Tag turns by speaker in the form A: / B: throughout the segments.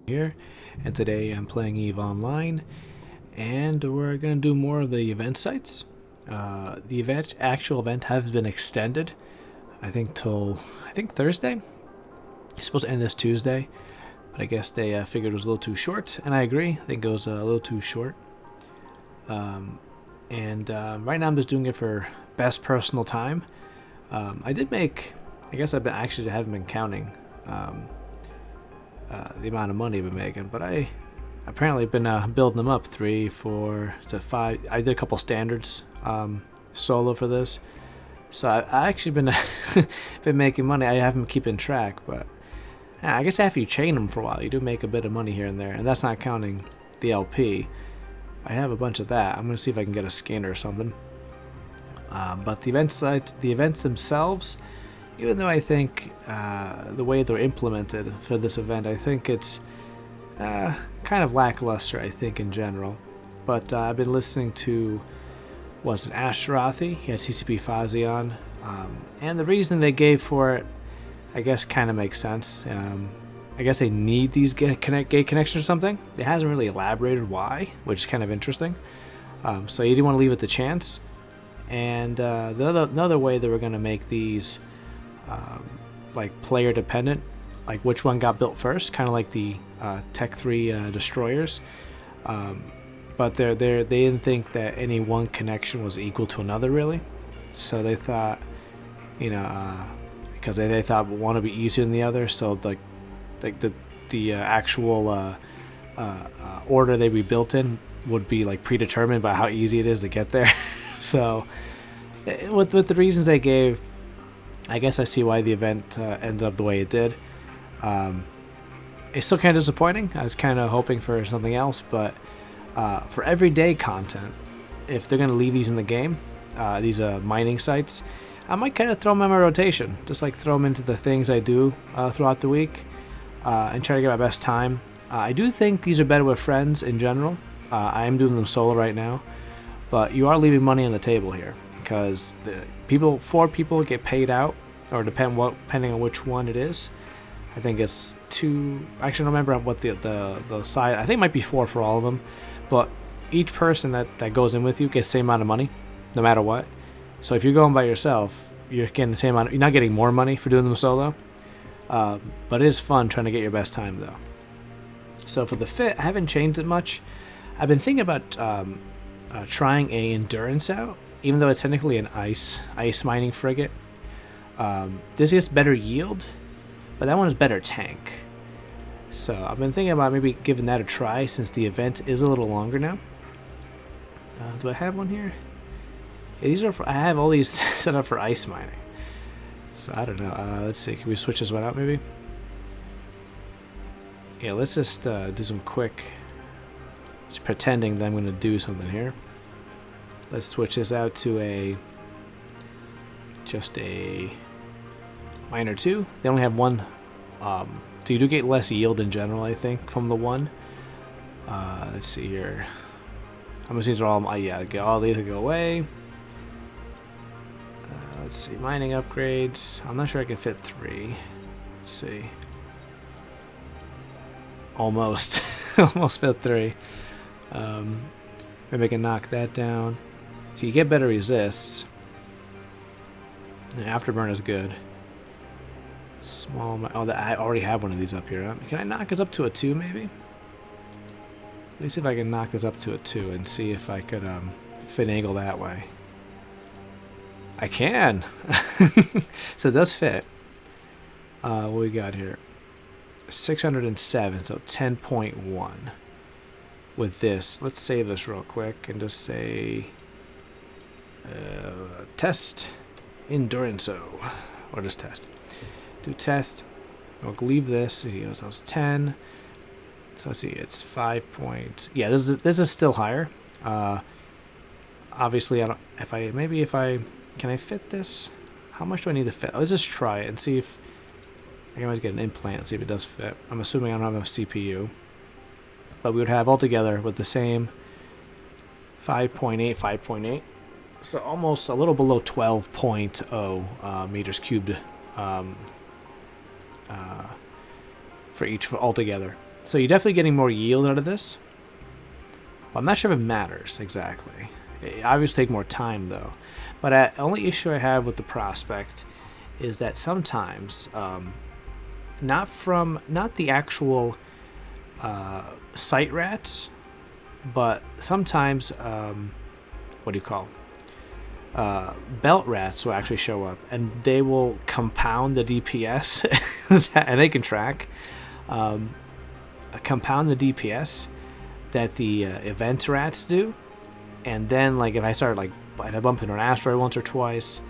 A: Here, and today I'm playing EVE Online, and we're gonna do more of the event sites. The actual event has been extended, I think till Thursday. It's supposed to end this Tuesday, but I guess they figured it was a little too short, and I agree. I think it was a little too short. And right now I'm just doing it for best personal time. I did make. I guess I haven't been counting. The amount of money I've been making, but I apparently been building them up 3, 4 to 5. I did a couple standards solo for this, so I actually been been making money. I haven't been keeping track, but I guess after you chain them for a while, you do make a bit of money here and there, and that's not counting the LP. I have a bunch of that. I'm gonna see if I can get a skin or something. But the events themselves. Even though I think the way they're implemented for this event, I think it's kind of lackluster, I think, in general. But I've been listening to, Ashrathi? He had TCP Fozzy on. And the reason they gave for it, I guess, kind of makes sense. I guess they need these gate connections or something. It hasn't really elaborated why, which is kind of interesting. So you didn't want to leave it to chance. And another way they were going to make these like player dependent, like which one got built first, kind of like the Tech 3 destroyers. But they didn't think that any one connection was equal to another, really. So they thought, because they thought one would be easier than the other. So like the actual order they be built in would be like predetermined by how easy it is to get there. So with the reasons they gave, I guess I see why the event ended up the way it did. It's still kind of disappointing. I was kind of hoping for something else, but for everyday content, if they're going to leave these in the game, these mining sites, I might kind of throw them in my rotation. Just like throw them into the things I do throughout the week and try to get my best time. I do think these are better with friends in general. I am doing them solo right now, but you are leaving money on the table here. Because four people get paid out, or depending on which one it is. I think it's 2. Actually, I don't remember what the side. I think it might be 4 for all of them, but each person that goes in with you gets the same amount of money, no matter what. So if you're going by yourself, you're getting the same amount. You're not getting more money for doing them solo, but it is fun trying to get your best time though. So for the fit, I haven't changed it much. I've been thinking about trying a endurance out. Even though it's technically an ice mining frigate, this gets better yield, but that one is better tank. So I've been thinking about maybe giving that a try since the event is a little longer now. Do I have one here? Yeah, these are. I have all these set up for ice mining. So I don't know. Let's see. Can we switch this one out maybe? Yeah. Let's just do some quick. Just pretending that I'm going to do something here. Let's switch this out to just a miner 2. They only have one, so you do get less yield in general, I think, from the one. Let's see here. How much these are all? All these will go away. Let's see, mining upgrades. I'm not sure I can fit 3. Let's see. Almost, almost fit 3. Maybe I can knock that down. So you get better resists. The afterburn is good. I already have one of these up here. Huh? Can I knock this up to a 2 maybe? Let me see if I can knock this up to a 2 and see if I could finagle that way. I can! So it does fit. What we got here? 607, so 10.1. With this, let's save this real quick and just say test endurance, or just test. Do test. We'll leave this. So it's 10. So let's see, it's 5 point. Yeah, this is still higher. Obviously, I don't. If I can I fit this? How much do I need to fit? Let's just try it and see if I can always get an implant. See if it does fit. I'm assuming I don't have enough CPU. But we would have altogether with the same 5.8. So almost a little below 12.0 meters cubed for each altogether. So you're definitely getting more yield out of this. Well, I'm not sure if it matters exactly. It obviously take more time though. But the only issue I have with the prospect is that sometimes, not the actual site rats, but sometimes what do you call? Belt rats will actually show up, and they will compound the DPS, and they can track. Compound the DPS that the event rats do, and then like if I bump into an asteroid once or twice,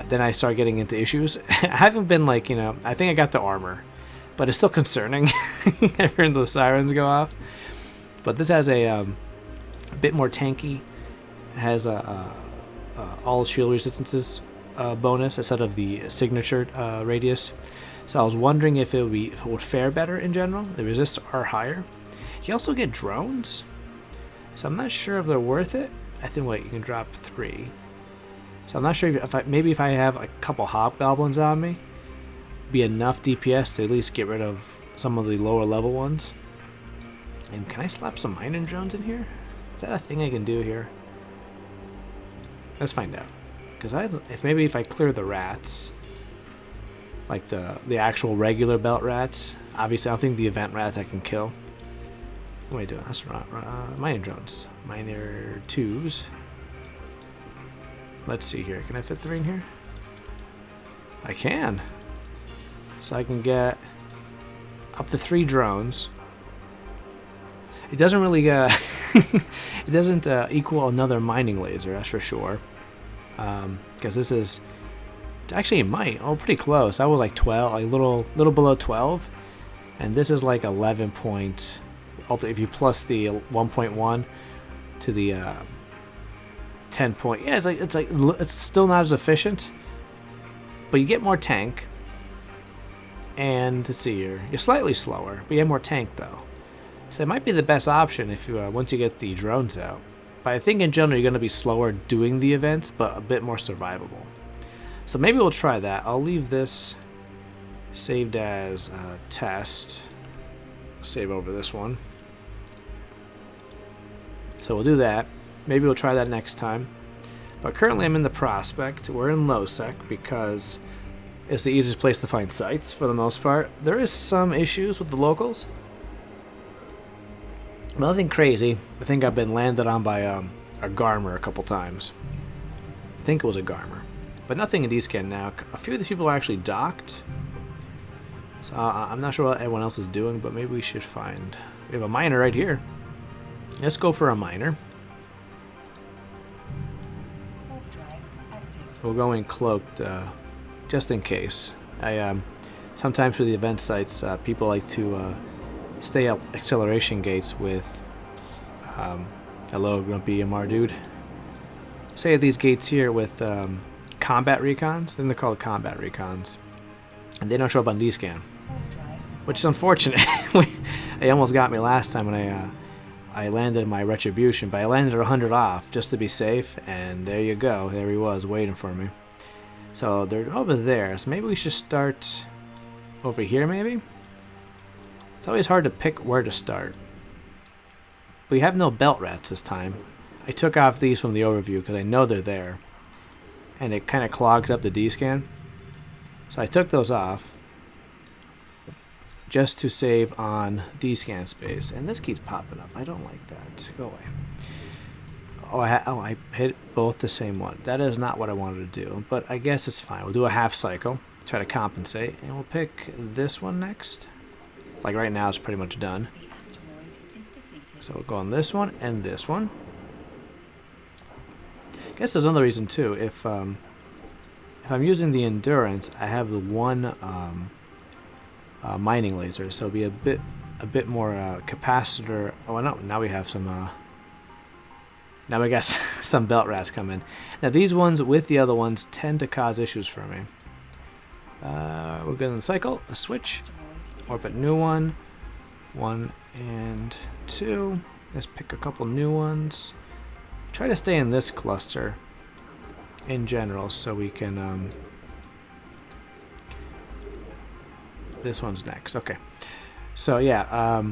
A: then I start getting into issues. I haven't been like, I think I got the armor, but it's still concerning. I've heard those sirens go off. But this has a bit more tanky. It has all shield resistances bonus instead of the signature radius. So I was wondering if it would fare better in general. The resists are higher. You also get drones, so I'm not sure if they're worth it. I think you can drop 3. So I'm not sure if I have a couple hobgoblins on me, be enough DPS to at least get rid of some of the lower level ones. And can I slap some mining drones in here? Is that a thing I can do here? Let's find out. Because if I clear the rats, like the actual regular belt rats, obviously I don't think the event rats I can kill. What am I doing? That's mining drones. Miner 2s. Let's see here. Can I fit 3 in here? I can. So I can get up to 3 drones. It doesn't really it doesn't equal another mining laser, that's for sure. Because this is actually, it might. Oh, pretty close. That was like 12, like little below 12, and this is like 11 point. If you plus the 1.1 to the 10 point, yeah, it's still not as efficient, but you get more tank. And let's see here, you're slightly slower, but you have more tank though. So it might be the best option if you once you get the drones out. But I think in general you're going to be slower doing the event, but a bit more survivable. So maybe we'll try that. I'll leave this saved as test. Save over this one. So we'll do that. Maybe we'll try that next time. But currently I'm in the prospect. We're in low sec because it's the easiest place to find sites for the most part. There is some issues with the locals. Nothing crazy. I think I've been landed on by a Garmer a couple times. I think it was a Garmer. But nothing in D-Scan now. A few of these people are actually docked. So I'm not sure what everyone else is doing, but maybe we should find... We have a miner right here. Let's go for a miner. We'll go in cloaked, just in case. Sometimes for the event sites, people like to stay at acceleration gates with... hello, grumpy MR dude. Stay at these gates here with combat recons. I think they're called combat recons. And they don't show up on D-Scan, which is unfortunate. It almost got me last time when I landed my retribution, but I landed 100 off just to be safe, and there you go. There he was waiting for me. So they're over there, so maybe we should start over here maybe? It's always hard to pick where to start. We have no belt rats this time. I took off these from the overview because I know they're there, and it kind of clogs up the D-Scan. So I took those off just to save on D-Scan space. And this keeps popping up. I don't like that. Go away. Oh, I hit both the same one. That is not what I wanted to do, but I guess it's fine. We'll do a half cycle, try to compensate, and we'll pick this one next. Like right now, it's pretty much done. So we'll go on this one and this one. I guess there's another reason too. If I'm using the endurance, I have the one mining laser, so it'll be a bit more capacitor. Oh no! Now we have some. Now we got some belt rats coming. Now these ones with the other ones tend to cause issues for me. We're going to cycle a switch, orbit new one, 1 and 2. Let's pick a couple new ones. Try to stay in this cluster in general so we can this one's next. Okay, So yeah,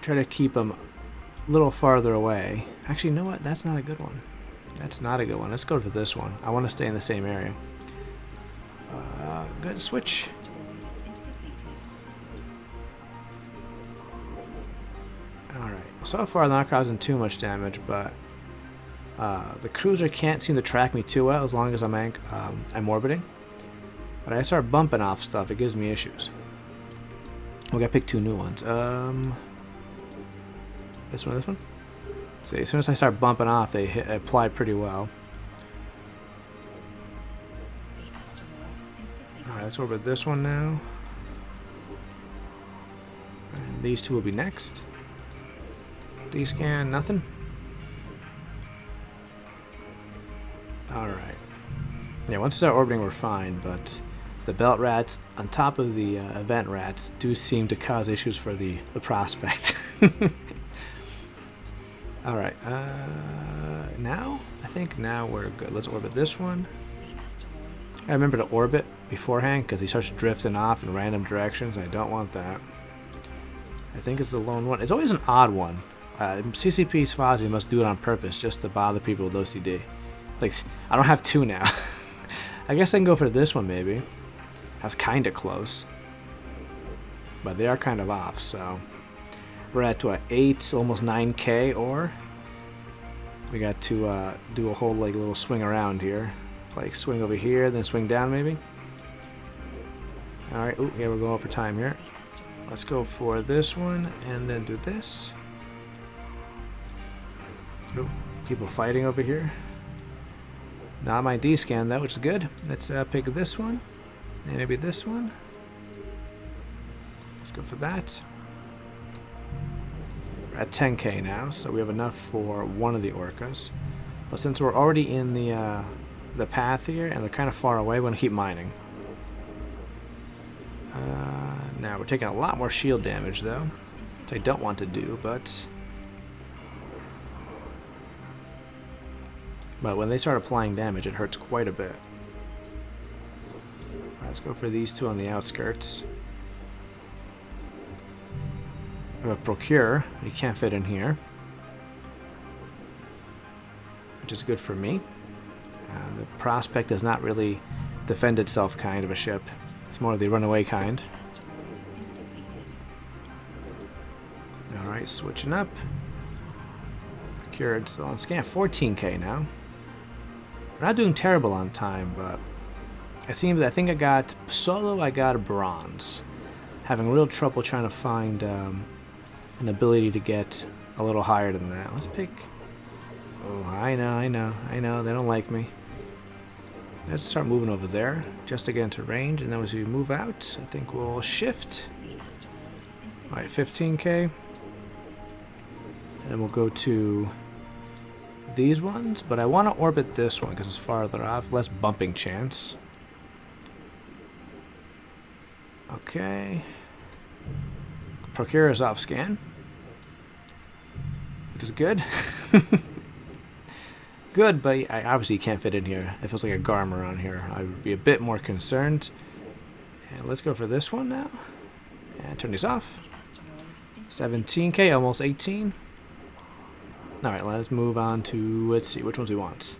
A: try to keep them a little farther away. Actually, you know what? That's not a good one. That's not a good one. Let's go to this one. I want to stay in the same area. Good, switch. Alright, so far they're not causing too much damage, but the cruiser can't seem to track me too well as long as I'm orbiting. But I start bumping off stuff, it gives me issues. We gotta pick 2 new ones. This one? See, as soon as I start bumping off, they apply pretty well. Alright, let's orbit this one now. And these 2 will be next. D-scan, nothing. Alright. Yeah, once we start orbiting, we're fine, but the belt rats on top of the event rats do seem to cause issues for the prospect. Alright, now? I think now we're good. Let's orbit this one. I remember to orbit beforehand because he starts drifting off in random directions. I don't want that. I think it's the lone one. It's always an odd one. CCP's Fozzie must do it on purpose just to bother people with OCD. Like, I don't have 2 now. I guess I can go for this one maybe. That's kind of close. But they are kind of off, so... We're at what, 8, almost 9K ore. We got to do a whole like little swing around here. Like swing over here, then swing down maybe. Alright, ooh, yeah, we're going over time here. Let's go for this one and then do this. Ooh, people fighting over here. Not my D-scan though, which is good. Let's pick this one. And maybe this one. Let's go for that. We're at 10K now, so we have enough for one of the orcas. But since we're already in the path here, and they're kind of far away, we're going to keep mining. Now, we're taking a lot more shield damage, though, which I don't want to do, but when they start applying damage, it hurts quite a bit. Let's go for these 2 on the outskirts. We have a procure. You can't fit in here, which is good for me. The prospect does not really defend itself kind of a ship. It's more of the runaway kind. Alright, switching up. Procured still on scan. 14K now. We're not doing terrible on time, but I think I got solo. I got a bronze. Having real trouble trying to find an ability to get a little higher than that. Let's pick. Oh, I know. They don't like me. Let's start moving over there just to get into range, and then as we move out, I think we'll shift. All right, 15K. And we'll go to these ones, but I want to orbit this one because it's farther off, less bumping chance. Okay. Procure is off scan, which is good. Good, but I obviously can't fit in here. It feels like a Garm around here. I would be a bit more concerned. And let's go for this one now. And turn these off. 17K, almost 18. Alright, let's move on to, let's see, which ones we want.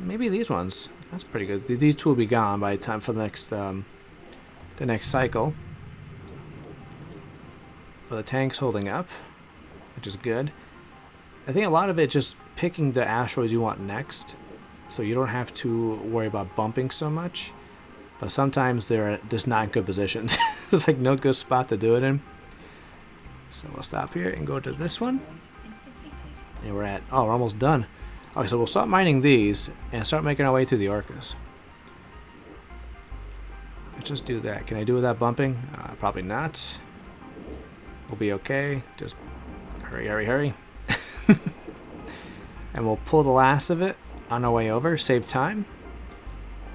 A: Maybe these ones. That's pretty good. These 2 will be gone by the time for the next cycle. But the tank's holding up, which is good. I think a lot of it just picking the asteroids you want next, so you don't have to worry about bumping so much. But sometimes they're just not in good positions. There's like no good spot to do it in. So we'll stop here and go to this one. And we're at, oh, we're almost done. Okay, so we'll stop mining these and start making our way through the orcas. Let's just do that. Can I do without bumping? Probably not. We'll be okay. Just hurry, hurry, hurry. And we'll pull the last of it on our way over, save time.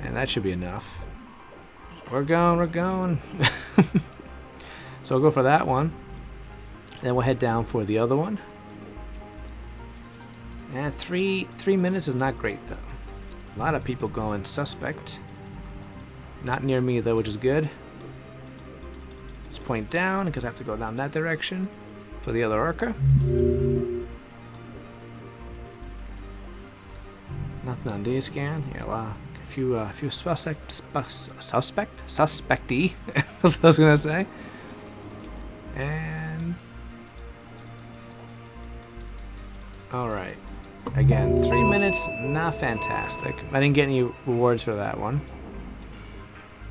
A: And that should be enough. We're going, we're going. So we'll go for that one. Then we'll head down for the other one. And three minutes is not great though. A lot of people going suspect. Not near me though, which is good. point down because I have to go down that direction for the other orca. Nothing on D-scan. Yeah, well, a few suspecty. That's what I was gonna say. And all right, again, 3 minutes, not fantastic. I didn't get any rewards for that one.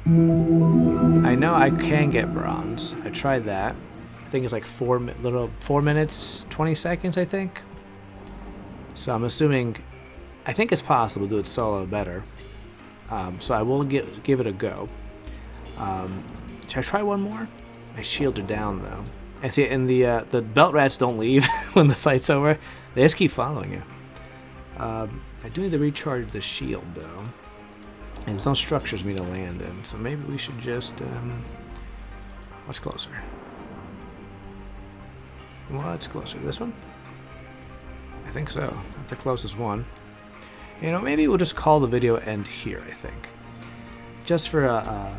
A: I know I can get bronze. I tried that. I think it's like 4 minutes 20 seconds. I think. So I'm assuming. I think it's possible to do it solo better. So I will give it a go. Should I try one more? My shields are down though. And see, and the belt rats don't leave when the fight's over. They just keep following you. I do need to recharge the shield though. And there's no structures for me to land in, so maybe we should just what's closer? What's closer? This one? I think so. That's the closest one. You know, maybe we'll just call the video end here, I think. Just for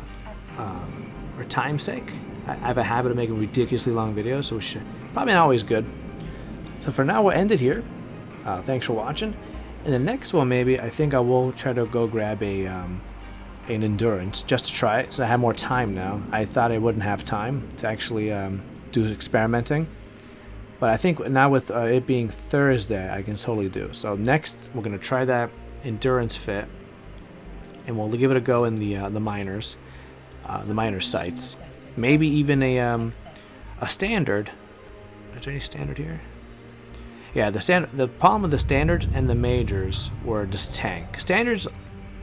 A: time's sake. I have a habit of making ridiculously long videos, so we should probably not always good. So for now, we'll end it here. Thanks for watching. In the next one, maybe, I think I will try to go grab an endurance just to try it, so I have more time now. I thought I wouldn't have time to actually do experimenting. But I think now with it being Thursday, I can totally do. So next, we're going to try that endurance fit. And we'll give it a go in the miners sites. Maybe even a standard. Is there any standard here? Yeah, the problem with the standards and the majors were just tank. Standards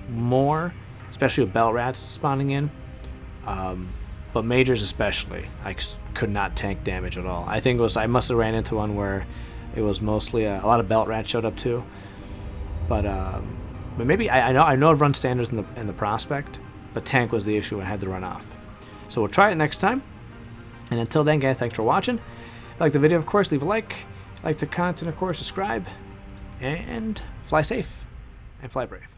A: more, especially with belt rats spawning in. But majors especially, I could not tank damage at all. I think it was I must have ran into one where it was mostly a lot of belt rats showed up too. But maybe I know I've run standards in the prospect, but tank was the issue. I had to run off. So we'll try it next time. And until then, guys, thanks for watching. If you like the video, of course, leave a like. Like the content, of course, subscribe, and fly safe and fly brave.